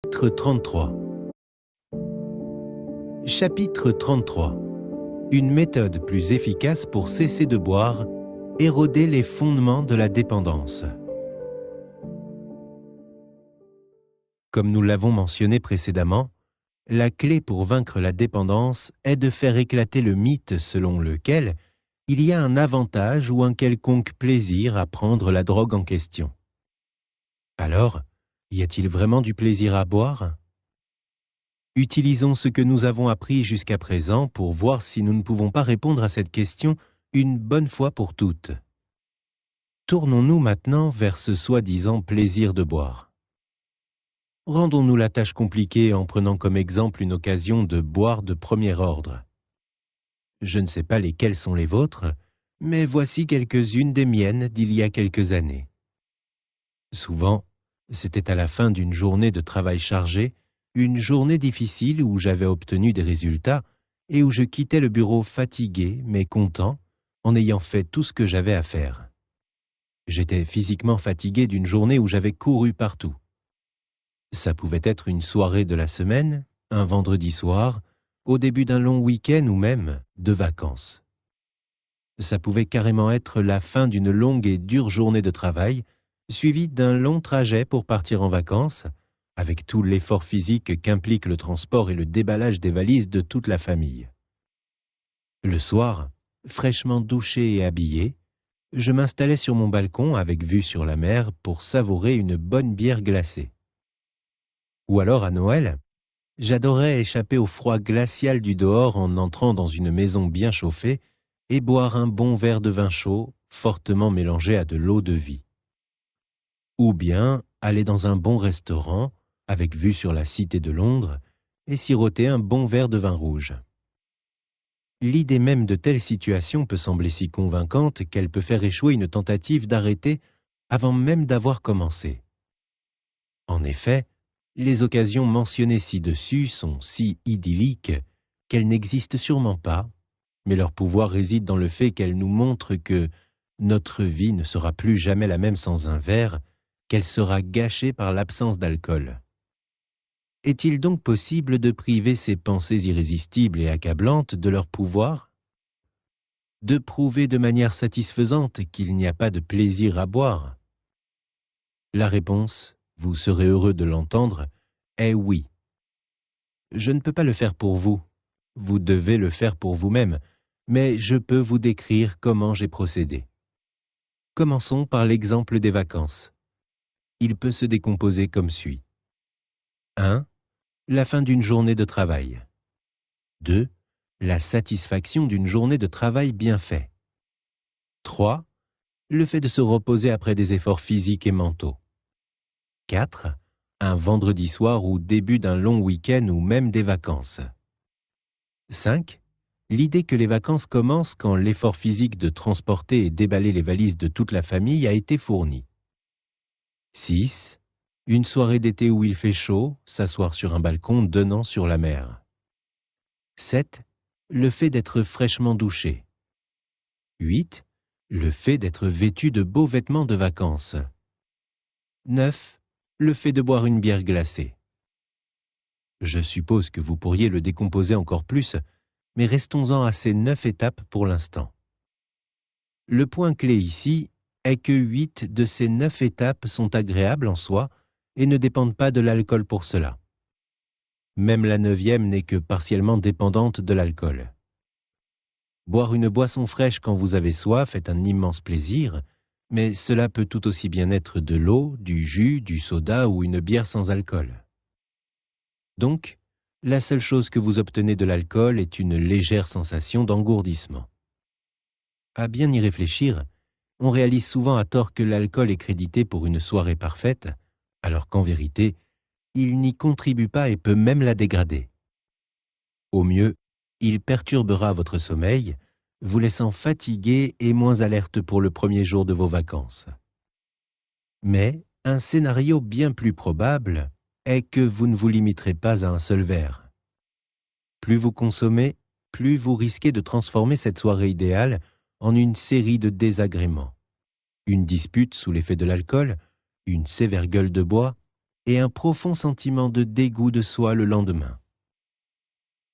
Chapitre 33. Chapitre 33. Une méthode plus efficace pour cesser de boire, éroder les fondements de la dépendance. Comme nous l'avons mentionné précédemment, la clé pour vaincre la dépendance est de faire éclater le mythe selon lequel il y a un avantage ou un quelconque plaisir à prendre la drogue en question. Alors, y a-t-il vraiment du plaisir à boire ? Utilisons ce que nous avons appris jusqu'à présent pour voir si nous ne pouvons pas répondre à cette question une bonne fois pour toutes. Tournons-nous maintenant vers ce soi-disant plaisir de boire. Rendons-nous la tâche compliquée en prenant comme exemple une occasion de boire de premier ordre. Je ne sais pas lesquelles sont les vôtres, mais voici quelques-unes des miennes d'il y a quelques années. Souvent, c'était à la fin d'une journée de travail chargé, une journée difficile où j'avais obtenu des résultats et où je quittais le bureau fatigué mais content en ayant fait tout ce que j'avais à faire. J'étais physiquement fatigué d'une journée où j'avais couru partout. Ça pouvait être une soirée de la semaine, un vendredi soir, au début d'un long week-end ou même de vacances. Ça pouvait carrément être la fin d'une longue et dure journée de travail, suivie d'un long trajet pour partir en vacances, avec tout l'effort physique qu'implique le transport et le déballage des valises de toute la famille. Le soir, fraîchement douché et habillé, je m'installais sur mon balcon avec vue sur la mer pour savourer une bonne bière glacée. Ou alors à Noël, j'adorais échapper au froid glacial du dehors en entrant dans une maison bien chauffée et boire un bon verre de vin chaud, fortement mélangé à de l'eau de vie. Ou bien aller dans un bon restaurant, avec vue sur la Cité de Londres, et siroter un bon verre de vin rouge. L'idée même de telle situation peut sembler si convaincante qu'elle peut faire échouer une tentative d'arrêter avant même d'avoir commencé. En effet, les occasions mentionnées ci-dessus sont si idylliques qu'elles n'existent sûrement pas, mais leur pouvoir réside dans le fait qu'elles nous montrent que notre vie ne sera plus jamais la même sans un verre, qu'elle sera gâchée par l'absence d'alcool. Est-il donc possible de priver ces pensées irrésistibles et accablantes de leur pouvoir ? De prouver de manière satisfaisante qu'il n'y a pas de plaisir à boire ? La réponse, vous serez heureux de l'entendre, est oui. Je ne peux pas le faire pour vous, vous devez le faire pour vous-même, mais je peux vous décrire comment j'ai procédé. Commençons par l'exemple des vacances. Il peut se décomposer comme suit. 1. La fin d'une journée de travail. 2. La satisfaction d'une journée de travail bien fait. 3. Le fait de se reposer après des efforts physiques et mentaux. 4. Un vendredi soir ou début d'un long week-end ou même des vacances. 5. L'idée que les vacances commencent quand l'effort physique de transporter et déballer les valises de toute la famille a été fourni. 6. Une soirée d'été où il fait chaud, s'asseoir sur un balcon donnant sur la mer. 7. Le fait d'être fraîchement douché. 8. Le fait d'être vêtu de beaux vêtements de vacances. 9. Le fait de boire une bière glacée. Je suppose que vous pourriez le décomposer encore plus, mais restons-en à ces 9 étapes pour l'instant. Le point clé ici est que 8 de ces 9 étapes sont agréables en soi et ne dépendent pas de l'alcool pour cela. Même la 9e n'est que partiellement dépendante de l'alcool. Boire une boisson fraîche quand vous avez soif est un immense plaisir, mais cela peut tout aussi bien être de l'eau, du jus, du soda ou une bière sans alcool. Donc, la seule chose que vous obtenez de l'alcool est une légère sensation d'engourdissement. À bien y réfléchir, on réalise souvent à tort que l'alcool est crédité pour une soirée parfaite, alors qu'en vérité, il n'y contribue pas et peut même la dégrader. Au mieux, il perturbera votre sommeil, vous laissant fatigué et moins alerte pour le premier jour de vos vacances. Mais un scénario bien plus probable est que vous ne vous limiterez pas à un seul verre. Plus vous consommez, plus vous risquez de transformer cette soirée idéale en une série de désagréments. Une dispute sous l'effet de l'alcool, une sévère gueule de bois, et un profond sentiment de dégoût de soi le lendemain.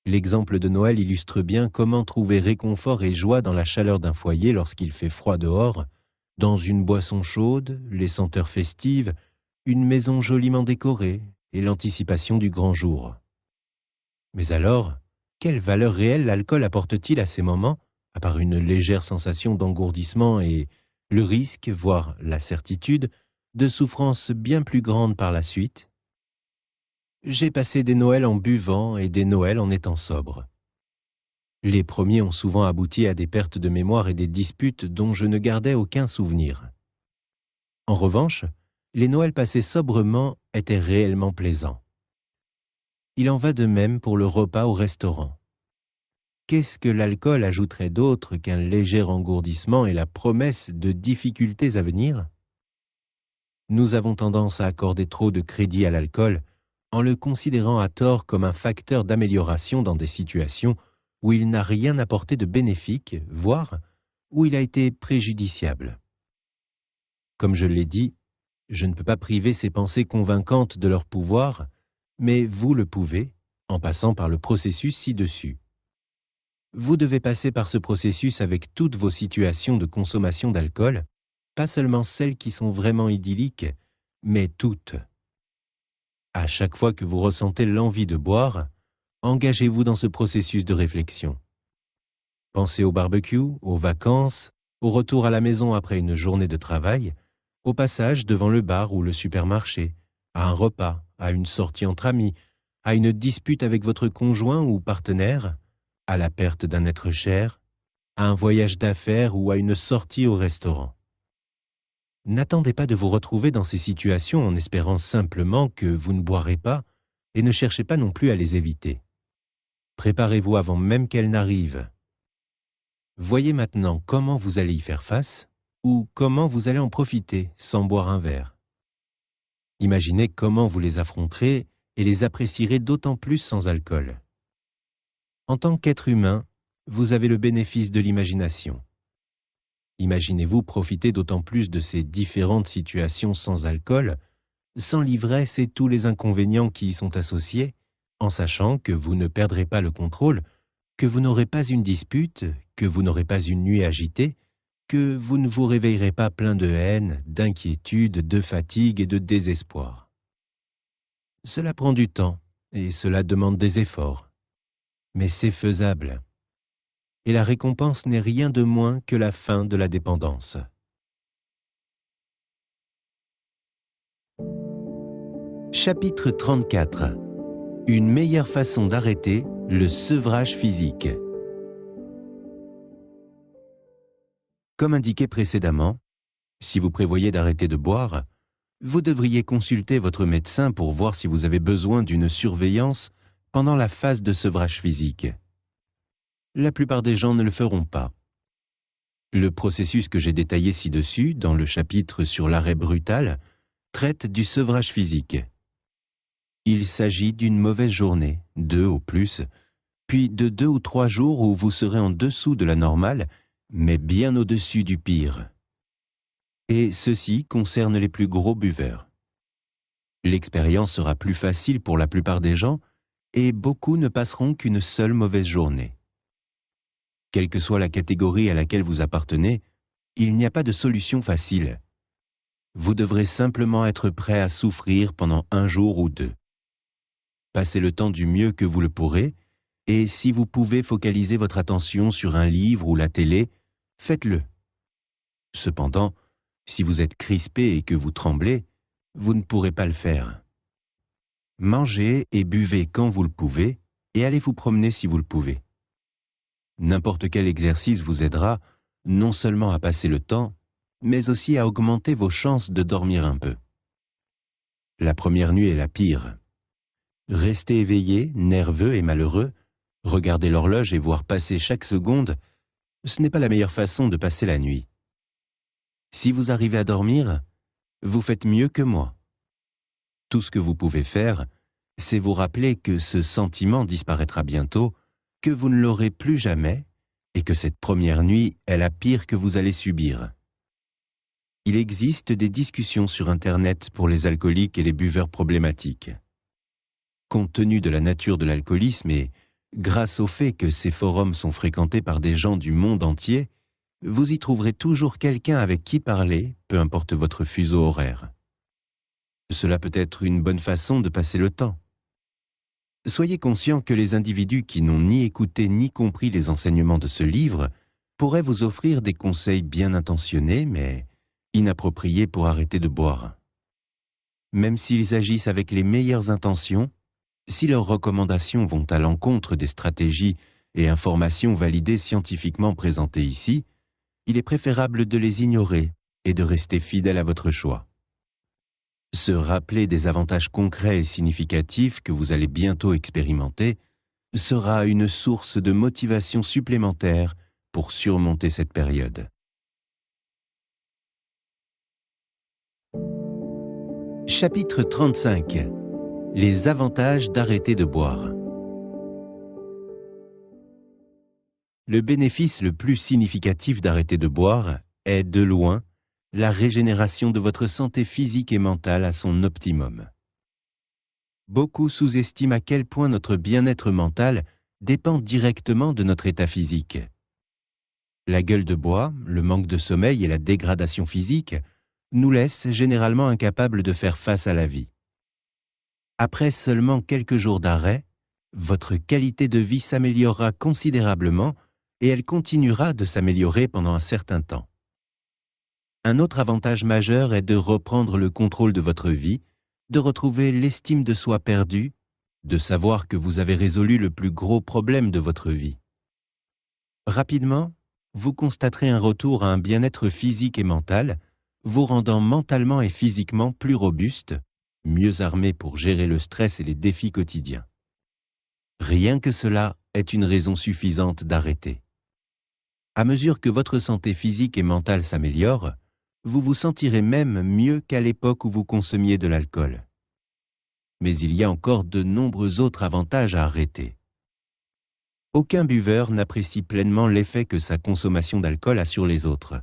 L'exemple de Noël illustre bien comment trouver réconfort et joie dans la chaleur d'un foyer lorsqu'il fait froid dehors, dans une boisson chaude, les senteurs festives, une maison joliment décorée et l'anticipation du grand jour. Mais alors, quelle valeur réelle l'alcool apporte-t-il à ces moments, à part une légère sensation d'engourdissement et le risque, voire la certitude, de souffrances bien plus grandes par la suite? J'ai passé des Noëls en buvant et des Noëls en étant sobre. Les premiers ont souvent abouti à des pertes de mémoire et des disputes dont je ne gardais aucun souvenir. En revanche, les Noëls passés sobrement étaient réellement plaisants. Il en va de même pour le repas au restaurant. Qu'est-ce que l'alcool ajouterait d'autre qu'un léger engourdissement et la promesse de difficultés à venir? Nous avons tendance à accorder trop de crédit à l'alcool en le considérant à tort comme un facteur d'amélioration dans des situations où il n'a rien apporté de bénéfique, voire où il a été préjudiciable. Comme je l'ai dit, je ne peux pas priver ces pensées convaincantes de leur pouvoir, mais vous le pouvez en passant par le processus ci-dessus. Vous devez passer par ce processus avec toutes vos situations de consommation d'alcool, pas seulement celles qui sont vraiment idylliques, mais toutes. À chaque fois que vous ressentez l'envie de boire, engagez-vous dans ce processus de réflexion. Pensez au barbecue, aux vacances, au retour à la maison après une journée de travail, au passage devant le bar ou le supermarché, à un repas, à une sortie entre amis, à une dispute avec votre conjoint ou partenaire, à la perte d'un être cher, à un voyage d'affaires ou à une sortie au restaurant. N'attendez pas de vous retrouver dans ces situations en espérant simplement que vous ne boirez pas et ne cherchez pas non plus à les éviter. Préparez-vous avant même qu'elles n'arrivent. Voyez maintenant comment vous allez y faire face ou comment vous allez en profiter sans boire un verre. Imaginez comment vous les affronterez et les apprécierez d'autant plus sans alcool. En tant qu'être humain, vous avez le bénéfice de l'imagination. Imaginez-vous profiter d'autant plus de ces différentes situations sans alcool, sans l'ivresse et tous les inconvénients qui y sont associés, en sachant que vous ne perdrez pas le contrôle, que vous n'aurez pas une dispute, que vous n'aurez pas une nuit agitée, que vous ne vous réveillerez pas plein de haine, d'inquiétude, de fatigue et de désespoir. Cela prend du temps et cela demande des efforts, mais c'est faisable. Et la récompense n'est rien de moins que la fin de la dépendance. Chapitre 34. Une meilleure façon d'arrêter le sevrage physique. Comme indiqué précédemment, si vous prévoyez d'arrêter de boire, vous devriez consulter votre médecin pour voir si vous avez besoin d'une surveillance pendant la phase de sevrage physique. La plupart des gens ne le feront pas. Le processus que j'ai détaillé ci-dessus, dans le chapitre sur l'arrêt brutal, traite du sevrage physique. Il s'agit d'une mauvaise journée, 2 au plus, puis de 2 ou 3 jours où vous serez en dessous de la normale, mais bien au-dessus du pire. Et ceci concerne les plus gros buveurs. L'expérience sera plus facile pour la plupart des gens et beaucoup ne passeront qu'une seule mauvaise journée. Quelle que soit la catégorie à laquelle vous appartenez, il n'y a pas de solution facile. Vous devrez simplement être prêt à souffrir pendant 1 jour ou 2. Passez le temps du mieux que vous le pourrez, et si vous pouvez focaliser votre attention sur un livre ou la télé, faites-le. Cependant, si vous êtes crispé et que vous tremblez, vous ne pourrez pas le faire. Mangez et buvez quand vous le pouvez, et allez vous promener si vous le pouvez. N'importe quel exercice vous aidera non seulement à passer le temps, mais aussi à augmenter vos chances de dormir un peu. La première nuit est la pire. Rester éveillé, nerveux et malheureux, regarder l'horloge et voir passer chaque seconde, ce n'est pas la meilleure façon de passer la nuit. Si vous arrivez à dormir, vous faites mieux que moi. Tout ce que vous pouvez faire, c'est vous rappeler que ce sentiment disparaîtra bientôt, que vous ne l'aurez plus jamais et que cette première nuit est la pire que vous allez subir. il existe des discussions sur Internet pour les alcooliques et les buveurs problématiques. Compte tenu de la nature de l'alcoolisme et grâce au fait que ces forums sont fréquentés par des gens du monde entier, vous y trouverez toujours quelqu'un avec qui parler, peu importe votre fuseau horaire. Cela peut être une bonne façon de passer le temps. Soyez conscient que les individus qui n'ont ni écouté ni compris les enseignements de ce livre pourraient vous offrir des conseils bien intentionnés, mais inappropriés pour arrêter de boire. Même s'ils agissent avec les meilleures intentions, si leurs recommandations vont à l'encontre des stratégies et informations validées scientifiquement présentées ici, il est préférable de les ignorer et de rester fidèle à votre choix. Se rappeler des avantages concrets et significatifs que vous allez bientôt expérimenter sera une source de motivation supplémentaire pour surmonter cette période. Chapitre 35. Les avantages d'arrêter de boire. Le bénéfice le plus significatif d'arrêter de boire est, de loin, la régénération de votre santé physique et mentale à son optimum. Beaucoup sous-estiment à quel point notre bien-être mental dépend directement de notre état physique. La gueule de bois, le manque de sommeil et la dégradation physique nous laissent généralement incapables de faire face à la vie. Après seulement quelques jours d'arrêt, votre qualité de vie s'améliorera considérablement et elle continuera de s'améliorer pendant un certain temps. Un autre avantage majeur est de reprendre le contrôle de votre vie, de retrouver l'estime de soi perdue, de savoir que vous avez résolu le plus gros problème de votre vie. Rapidement, vous constaterez un retour à un bien-être physique et mental, vous rendant mentalement et physiquement plus robuste, mieux armé pour gérer le stress et les défis quotidiens. Rien que cela est une raison suffisante d'arrêter. À mesure que votre santé physique et mentale s'améliore, vous vous sentirez même mieux qu'à l'époque où vous consommiez de l'alcool. Mais il y a encore de nombreux autres avantages à arrêter. Aucun buveur n'apprécie pleinement l'effet que sa consommation d'alcool a sur les autres.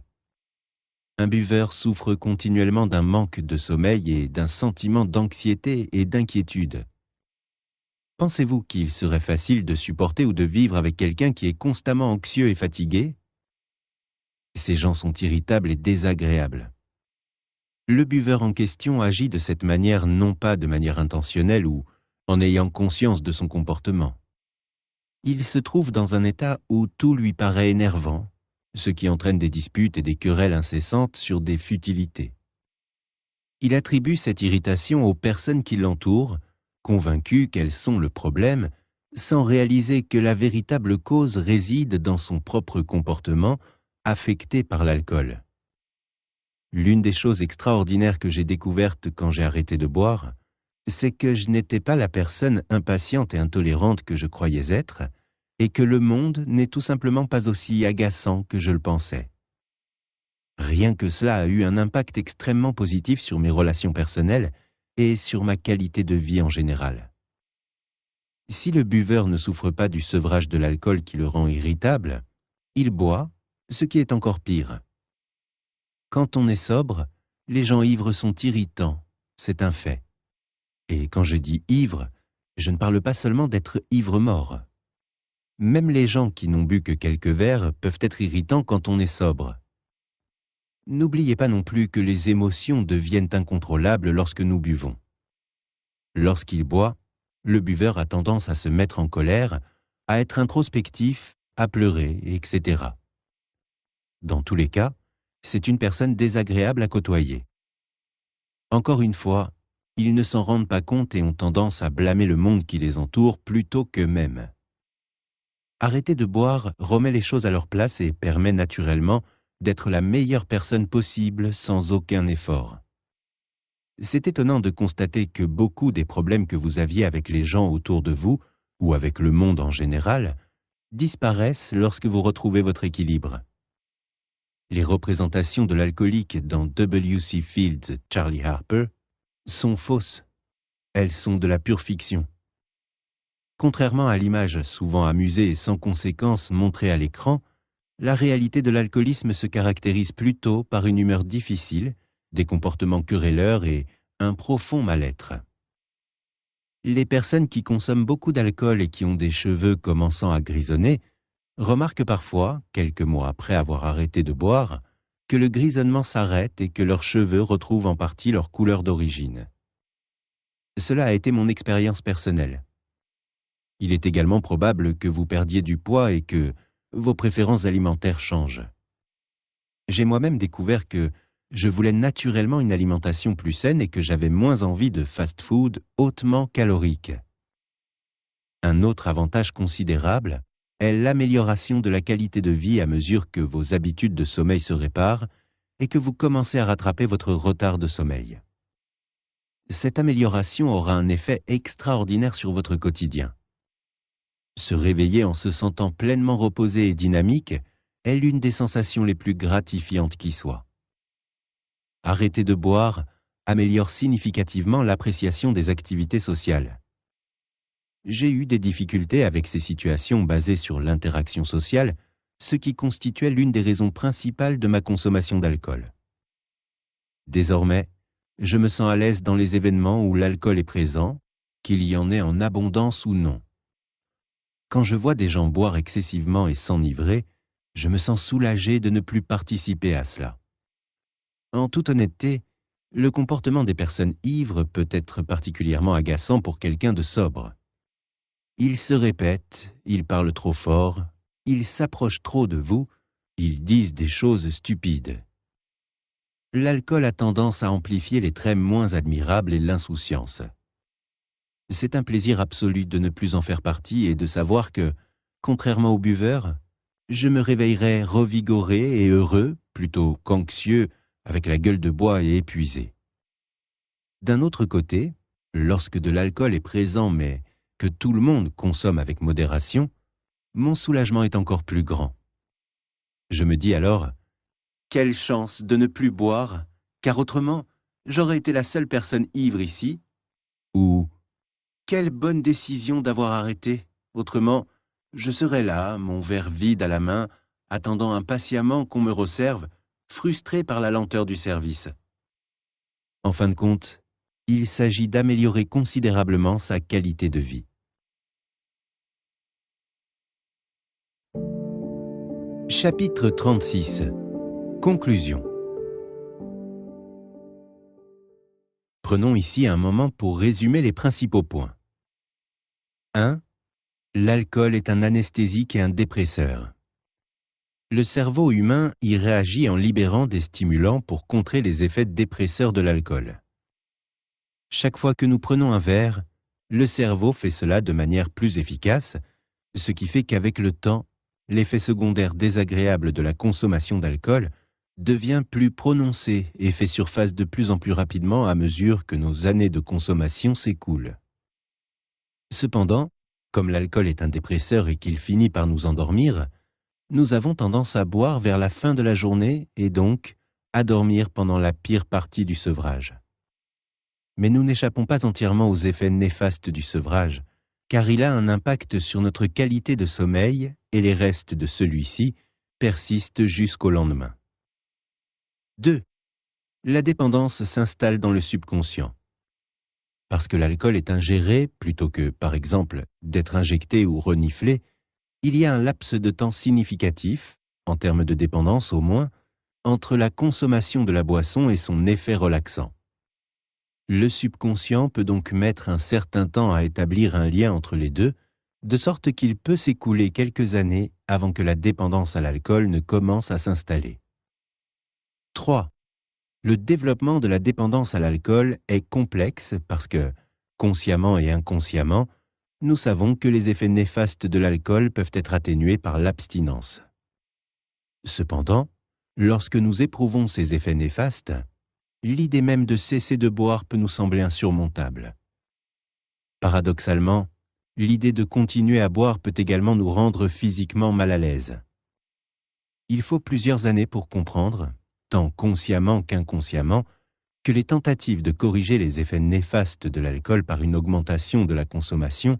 Un buveur souffre continuellement d'un manque de sommeil et d'un sentiment d'anxiété et d'inquiétude. Pensez-vous qu'il serait facile de supporter ou de vivre avec quelqu'un qui est constamment anxieux et fatigué ? Ces gens sont irritables et désagréables. Le buveur en question agit de cette manière non pas de manière intentionnelle ou en ayant conscience de son comportement. Il se trouve dans un état où tout lui paraît énervant, ce qui entraîne des disputes et des querelles incessantes sur des futilités. Il attribue cette irritation aux personnes qui l'entourent, convaincu qu'elles sont le problème, sans réaliser que la véritable cause réside dans son propre comportement affecté par l'alcool. L'une des choses extraordinaires que j'ai découvertes quand j'ai arrêté de boire, c'est que je n'étais pas la personne impatiente et intolérante que je croyais être, et que le monde n'est tout simplement pas aussi agaçant que je le pensais. Rien que cela a eu un impact extrêmement positif sur mes relations personnelles et sur ma qualité de vie en général. Si le buveur ne souffre pas du sevrage de l'alcool qui le rend irritable, il boit, ce qui est encore pire. Quand on est sobre, les gens ivres sont irritants, c'est un fait. Et quand je dis ivre, je ne parle pas seulement d'être ivre-mort. Même les gens qui n'ont bu que quelques verres peuvent être irritants quand on est sobre. N'oubliez pas non plus que les émotions deviennent incontrôlables lorsque nous buvons. Lorsqu'il boit, le buveur a tendance à se mettre en colère, à être introspectif, à pleurer, etc. Dans tous les cas, c'est une personne désagréable à côtoyer. Encore une fois, ils ne s'en rendent pas compte et ont tendance à blâmer le monde qui les entoure plutôt qu'eux-mêmes. Arrêter de boire remet les choses à leur place et permet naturellement d'être la meilleure personne possible sans aucun effort. C'est étonnant de constater que beaucoup des problèmes que vous aviez avec les gens autour de vous, ou avec le monde en général, disparaissent lorsque vous retrouvez votre équilibre. Les représentations de l'alcoolique dans W.C. Fields' Charlie Harper sont fausses. Elles sont de la pure fiction. Contrairement à l'image souvent amusée et sans conséquence montrée à l'écran, la réalité de l'alcoolisme se caractérise plutôt par une humeur difficile, des comportements querelleurs et un profond mal-être. Les personnes qui consomment beaucoup d'alcool et qui ont des cheveux commençant à grisonner remarquent parfois, quelques mois après avoir arrêté de boire, que le grisonnement s'arrête et que leurs cheveux retrouvent en partie leur couleur d'origine. Cela a été mon expérience personnelle. Il est également probable que vous perdiez du poids et que vos préférences alimentaires changent. J'ai moi-même découvert que je voulais naturellement une alimentation plus saine et que j'avais moins envie de fast-food hautement calorique. Un autre avantage considérable est l'amélioration de la qualité de vie à mesure que vos habitudes de sommeil se réparent et que vous commencez à rattraper votre retard de sommeil. Cette amélioration aura un effet extraordinaire sur votre quotidien. Se réveiller en se sentant pleinement reposé et dynamique est l'une des sensations les plus gratifiantes qui soit. Arrêter de boire améliore significativement l'appréciation des activités sociales. J'ai eu des difficultés avec ces situations basées sur l'interaction sociale, ce qui constituait l'une des raisons principales de ma consommation d'alcool. Désormais, je me sens à l'aise dans les événements où l'alcool est présent, qu'il y en ait en abondance ou non. Quand je vois des gens boire excessivement et s'enivrer, je me sens soulagé de ne plus participer à cela. En toute honnêteté, le comportement des personnes ivres peut être particulièrement agaçant pour quelqu'un de sobre. Ils se répètent, ils parlent trop fort, ils s'approchent trop de vous, ils disent des choses stupides. L'alcool a tendance à amplifier les traits moins admirables et l'insouciance. C'est un plaisir absolu de ne plus en faire partie et de savoir que, contrairement aux buveurs, je me réveillerai revigoré et heureux plutôt qu'anxieux, avec la gueule de bois et épuisé. D'un autre côté, lorsque de l'alcool est présent mais que tout le monde consomme avec modération, mon soulagement est encore plus grand. Je me dis alors, quelle chance de ne plus boire, car autrement, j'aurais été la seule personne ivre ici, ou quelle bonne décision d'avoir arrêté, autrement, je serais là, mon verre vide à la main, attendant impatiemment qu'on me resserve, frustré par la lenteur du service. En fin de compte, il s'agit d'améliorer considérablement sa qualité de vie. Chapitre 36. Conclusion. Prenons ici un moment pour résumer les principaux points. 1. L'alcool est un anesthésique et un dépresseur. Le cerveau humain y réagit en libérant des stimulants pour contrer les effets dépresseurs de l'alcool. Chaque fois que nous prenons un verre, le cerveau fait cela de manière plus efficace, ce qui fait qu'avec le temps, l'effet secondaire désagréable de la consommation d'alcool devient plus prononcé et fait surface de plus en plus rapidement à mesure que nos années de consommation s'écoulent. Cependant, comme l'alcool est un dépresseur et qu'il finit par nous endormir, nous avons tendance à boire vers la fin de la journée et donc à dormir pendant la pire partie du sevrage. Mais nous n'échappons pas entièrement aux effets néfastes du sevrage, car il a un impact sur notre qualité de sommeil et les restes de celui-ci persistent jusqu'au lendemain. 2. La dépendance s'installe dans le subconscient. Parce que l'alcool est ingéré plutôt que, par exemple, d'être injecté ou reniflé, il y a un laps de temps significatif, en termes de dépendance au moins, entre la consommation de la boisson et son effet relaxant. Le subconscient peut donc mettre un certain temps à établir un lien entre les deux, de sorte qu'il peut s'écouler quelques années avant que la dépendance à l'alcool ne commence à s'installer. 3. Le développement de la dépendance à l'alcool est complexe parce que, consciemment et inconsciemment, nous savons que les effets néfastes de l'alcool peuvent être atténués par l'abstinence. Cependant, lorsque nous éprouvons ces effets néfastes, l'idée même de cesser de boire peut nous sembler insurmontable. Paradoxalement, l'idée de continuer à boire peut également nous rendre physiquement mal à l'aise. Il faut plusieurs années pour comprendre, tant consciemment qu'inconsciemment, que les tentatives de corriger les effets néfastes de l'alcool par une augmentation de la consommation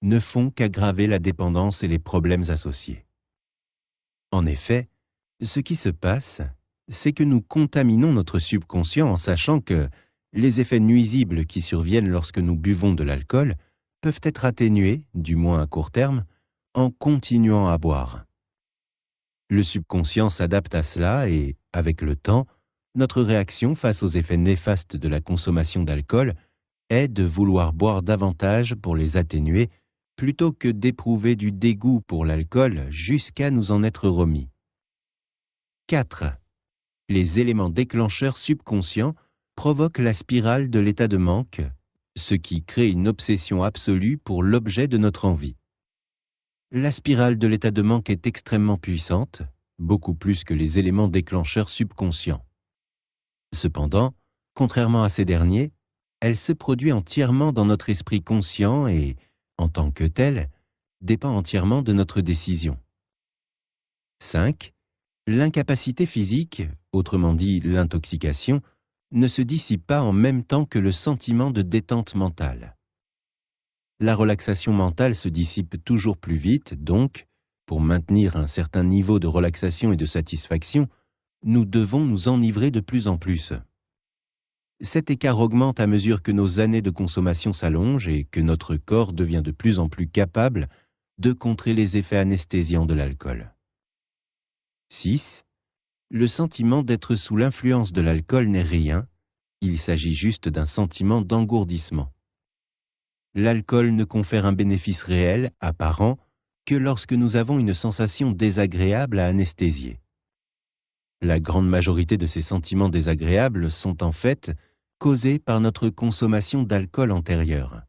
ne font qu'aggraver la dépendance et les problèmes associés. En effet, ce qui se passe, c'est que nous contaminons notre subconscient en sachant que les effets nuisibles qui surviennent lorsque nous buvons de l'alcool peuvent être atténués, du moins à court terme, en continuant à boire. Le subconscient s'adapte à cela et, avec le temps, notre réaction face aux effets néfastes de la consommation d'alcool est de vouloir boire davantage pour les atténuer plutôt que d'éprouver du dégoût pour l'alcool jusqu'à nous en être remis. 4. Les éléments déclencheurs subconscients provoquent la spirale de l'état de manque, ce qui crée une obsession absolue pour l'objet de notre envie. La spirale de l'état de manque est extrêmement puissante, beaucoup plus que les éléments déclencheurs subconscients. Cependant, contrairement à ces derniers, elle se produit entièrement dans notre esprit conscient et, en tant que telle, dépend entièrement de notre décision. 5. L'incapacité physique, autrement dit l'intoxication, ne se dissipe pas en même temps que le sentiment de détente mentale. La relaxation mentale se dissipe toujours plus vite, donc, pour maintenir un certain niveau de relaxation et de satisfaction, nous devons nous enivrer de plus en plus. Cet écart augmente à mesure que nos années de consommation s'allongent et que notre corps devient de plus en plus capable de contrer les effets anesthésiants de l'alcool. 6. Le sentiment d'être sous l'influence de l'alcool n'est rien, il s'agit juste d'un sentiment d'engourdissement. L'alcool ne confère un bénéfice réel, apparent, que lorsque nous avons une sensation désagréable à anesthésier. La grande majorité de ces sentiments désagréables sont en fait causés par notre consommation d'alcool antérieure.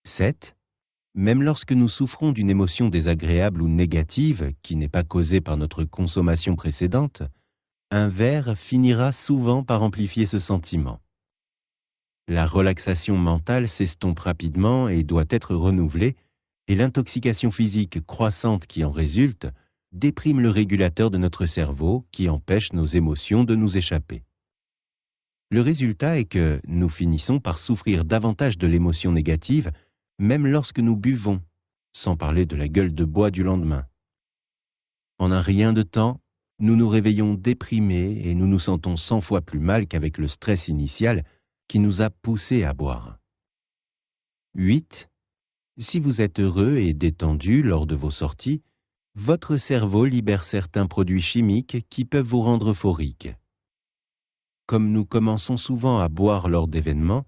7. Même lorsque nous souffrons d'une émotion désagréable ou négative qui n'est pas causée par notre consommation précédente, un verre finira souvent par amplifier ce sentiment. La relaxation mentale s'estompe rapidement et doit être renouvelée, et l'intoxication physique croissante qui en résulte déprime le régulateur de notre cerveau qui empêche nos émotions de nous échapper. Le résultat est que nous finissons par souffrir davantage de l'émotion négative, même lorsque nous buvons, sans parler de la gueule de bois du lendemain. En un rien de temps, nous nous réveillons déprimés et nous nous sentons 100 fois plus mal qu'avec le stress initial qui nous a poussés à boire. 8. Si vous êtes heureux et détendu lors de vos sorties, votre cerveau libère certains produits chimiques qui peuvent vous rendre euphorique. Comme nous commençons souvent à boire lors d'événements,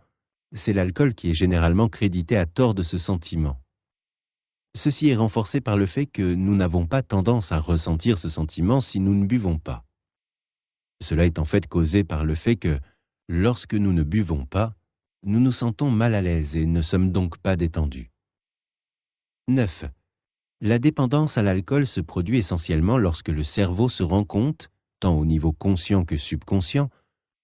c'est l'alcool qui est généralement crédité à tort de ce sentiment. Ceci est renforcé par le fait que nous n'avons pas tendance à ressentir ce sentiment si nous ne buvons pas. Cela est en fait causé par le fait que, lorsque nous ne buvons pas, nous nous sentons mal à l'aise et ne sommes donc pas détendus. 9. La dépendance à l'alcool se produit essentiellement lorsque le cerveau se rend compte, tant au niveau conscient que subconscient,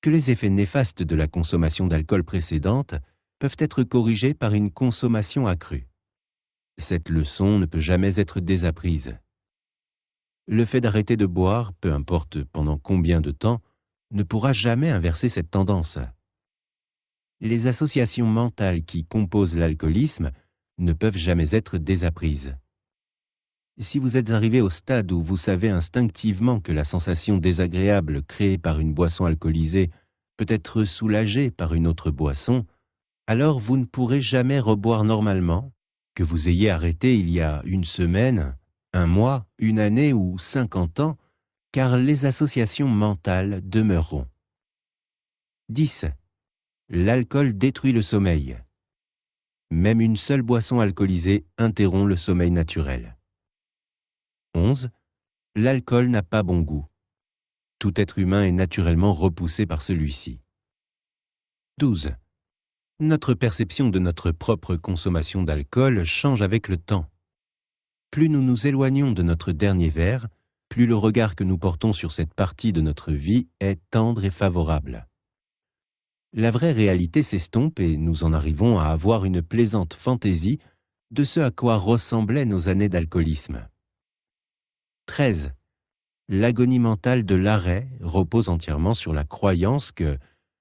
que les effets néfastes de la consommation d'alcool précédente peuvent être corrigés par une consommation accrue. Cette leçon ne peut jamais être désapprise. Le fait d'arrêter de boire, peu importe pendant combien de temps, ne pourra jamais inverser cette tendance. Les associations mentales qui composent l'alcoolisme ne peuvent jamais être désapprises. Si vous êtes arrivé au stade où vous savez instinctivement que la sensation désagréable créée par une boisson alcoolisée peut être soulagée par une autre boisson, alors vous ne pourrez jamais reboire normalement, que vous ayez arrêté il y a une semaine, un mois, une année ou 50 ans, car les associations mentales demeureront. 10. L'alcool détruit le sommeil. Même une seule boisson alcoolisée interrompt le sommeil naturel. 11. L'alcool n'a pas bon goût. Tout être humain est naturellement repoussé par celui-ci. 12. Notre perception de notre propre consommation d'alcool change avec le temps. Plus nous nous éloignons de notre dernier verre, plus le regard que nous portons sur cette partie de notre vie est tendre et favorable. La vraie réalité s'estompe et nous en arrivons à avoir une plaisante fantaisie de ce à quoi ressemblaient nos années d'alcoolisme. 13. L'agonie mentale de l'arrêt repose entièrement sur la croyance que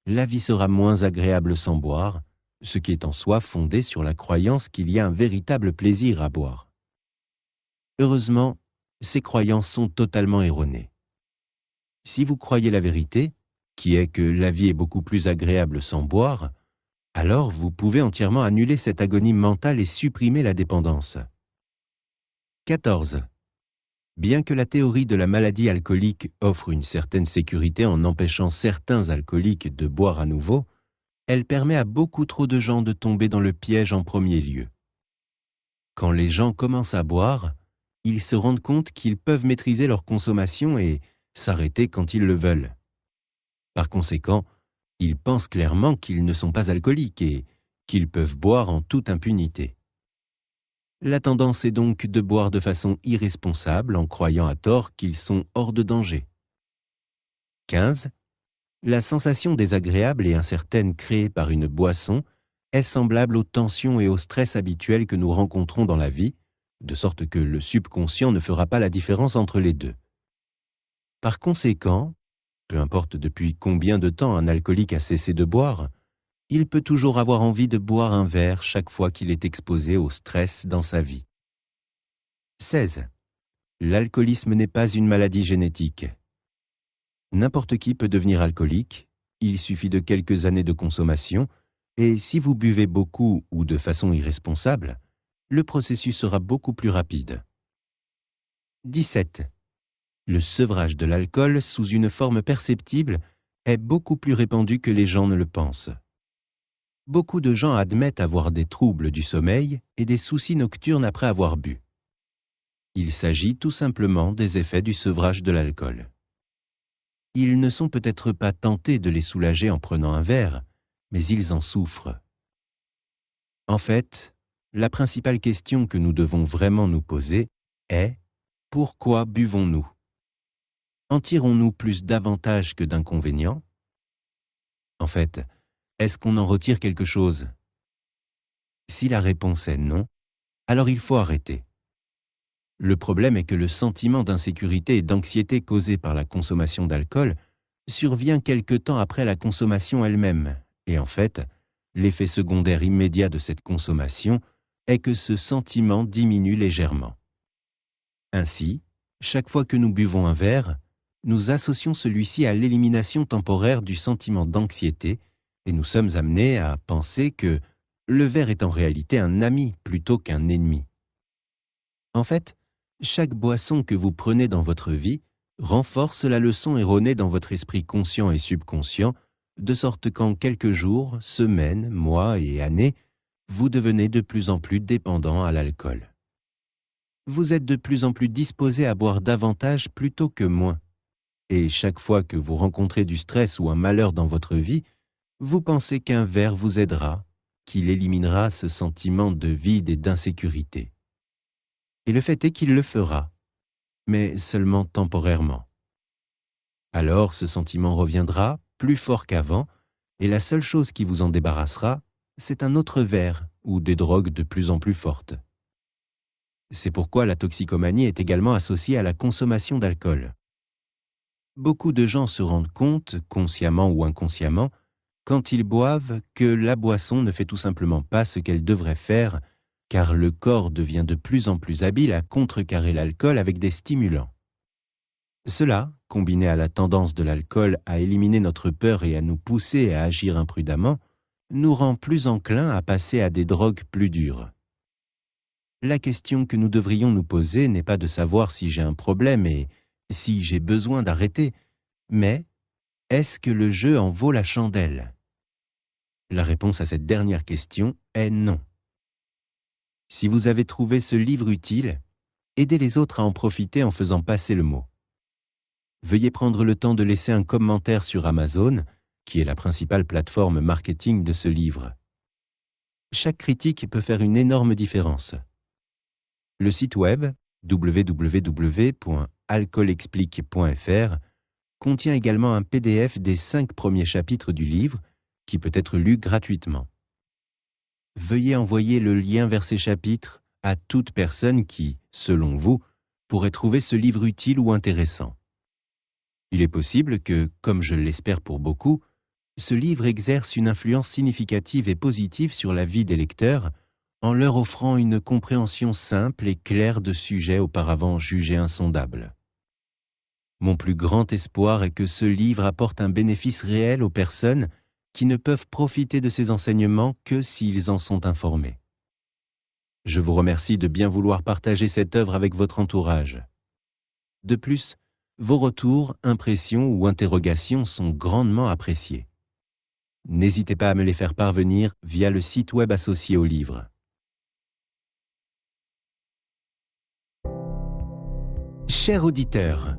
la vie sera moins agréable sans boire, ce qui est en soi fondé sur la croyance qu'il y a un véritable plaisir à boire. Heureusement, ces croyances sont totalement erronées. Si vous croyez la vérité, qui est que la vie est beaucoup plus agréable sans boire, alors vous pouvez entièrement annuler cette agonie mentale et supprimer la dépendance. 14. Bien que la théorie de la maladie alcoolique offre une certaine sécurité en empêchant certains alcooliques de boire à nouveau, elle permet à beaucoup trop de gens de tomber dans le piège en premier lieu. Quand les gens commencent à boire, ils se rendent compte qu'ils peuvent maîtriser leur consommation et s'arrêter quand ils le veulent. Par conséquent, ils pensent clairement qu'ils ne sont pas alcooliques et qu'ils peuvent boire en toute impunité. La tendance est donc de boire de façon irresponsable en croyant à tort qu'ils sont hors de danger. 15. La sensation désagréable et incertaine créée par une boisson est semblable aux tensions et au stress habituels que nous rencontrons dans la vie, de sorte que le subconscient ne fera pas la différence entre les deux. Par conséquent, peu importe depuis combien de temps un alcoolique a cessé de boire, il peut toujours avoir envie de boire un verre chaque fois qu'il est exposé au stress dans sa vie. 16. L'alcoolisme n'est pas une maladie génétique. N'importe qui peut devenir alcoolique, il suffit de quelques années de consommation, et si vous buvez beaucoup ou de façon irresponsable, le processus sera beaucoup plus rapide. 17. Le sevrage de l'alcool sous une forme perceptible est beaucoup plus répandu que les gens ne le pensent. Beaucoup de gens admettent avoir des troubles du sommeil et des soucis nocturnes après avoir bu. Il s'agit tout simplement des effets du sevrage de l'alcool. Ils ne sont peut-être pas tentés de les soulager en prenant un verre, mais ils en souffrent. En fait, la principale question que nous devons vraiment nous poser est « Pourquoi buvons-nous » En tirons-nous plus d'avantages que d'inconvénients? En fait, est-ce qu'on en retire quelque chose? Si la réponse est non, alors il faut arrêter. Le problème est que le sentiment d'insécurité et d'anxiété causé par la consommation d'alcool survient quelque temps après la consommation elle-même, et en fait, l'effet secondaire immédiat de cette consommation est que ce sentiment diminue légèrement. Ainsi, chaque fois que nous buvons un verre, nous associons celui-ci à l'élimination temporaire du sentiment d'anxiété et nous sommes amenés à penser que le verre est en réalité un ami plutôt qu'un ennemi. En fait, chaque boisson que vous prenez dans votre vie renforce la leçon erronée dans votre esprit conscient et subconscient, de sorte qu'en quelques jours, semaines, mois et années, vous devenez de plus en plus dépendant à l'alcool. Vous êtes de plus en plus disposé à boire davantage plutôt que moins. Et chaque fois que vous rencontrez du stress ou un malheur dans votre vie, vous pensez qu'un verre vous aidera, qu'il éliminera ce sentiment de vide et d'insécurité. Et le fait est qu'il le fera, mais seulement temporairement. Alors ce sentiment reviendra, plus fort qu'avant, et la seule chose qui vous en débarrassera, c'est un autre verre ou des drogues de plus en plus fortes. C'est pourquoi la toxicomanie est également associée à la consommation d'alcool. Beaucoup de gens se rendent compte, consciemment ou inconsciemment, quand ils boivent, que la boisson ne fait tout simplement pas ce qu'elle devrait faire, car le corps devient de plus en plus habile à contrecarrer l'alcool avec des stimulants. Cela, combiné à la tendance de l'alcool à éliminer notre peur et à nous pousser à agir imprudemment, nous rend plus enclins à passer à des drogues plus dures. La question que nous devrions nous poser n'est pas de savoir si j'ai un problème et si j'ai besoin d'arrêter, mais est-ce que le jeu en vaut la chandelle? La réponse à cette dernière question est non. Si vous avez trouvé ce livre utile, aidez les autres à en profiter en faisant passer le mot. Veuillez prendre le temps de laisser un commentaire sur Amazon, qui est la principale plateforme marketing de ce livre. Chaque critique peut faire une énorme différence. Le site web www.alcoolexplique.fr contient également un PDF des 5 premiers chapitres du livre qui peut être lu gratuitement. Veuillez envoyer le lien vers ces chapitres à toute personne qui, selon vous, pourrait trouver ce livre utile ou intéressant. Il est possible que, comme je l'espère pour beaucoup, ce livre exerce une influence significative et positive sur la vie des lecteurs en leur offrant une compréhension simple et claire de sujets auparavant jugés insondables. Mon plus grand espoir est que ce livre apporte un bénéfice réel aux personnes qui ne peuvent profiter de ces enseignements que s'ils en sont informés. Je vous remercie de bien vouloir partager cette œuvre avec votre entourage. De plus, vos retours, impressions ou interrogations sont grandement appréciés. N'hésitez pas à me les faire parvenir via le site web associé au livre. Chers auditeurs,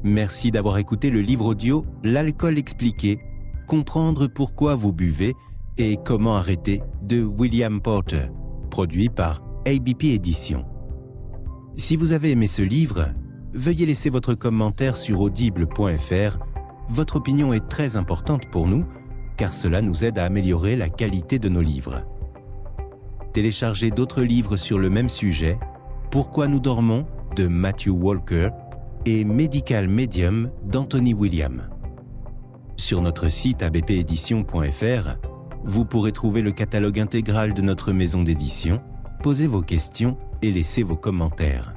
merci d'avoir écouté le livre audio « L'alcool expliqué, comprendre pourquoi vous buvez et comment arrêter » de William Porter, produit par ABP Éditions. Si vous avez aimé ce livre, veuillez laisser votre commentaire sur audible.fr. Votre opinion est très importante pour nous, car cela nous aide à améliorer la qualité de nos livres. Téléchargez d'autres livres sur le même sujet, Pourquoi nous dormons de Matthew Walker et Medical Medium d'Anthony William. Sur notre site abpédition.fr, vous pourrez trouver le catalogue intégral de notre maison d'édition, poser vos questions et laisser vos commentaires.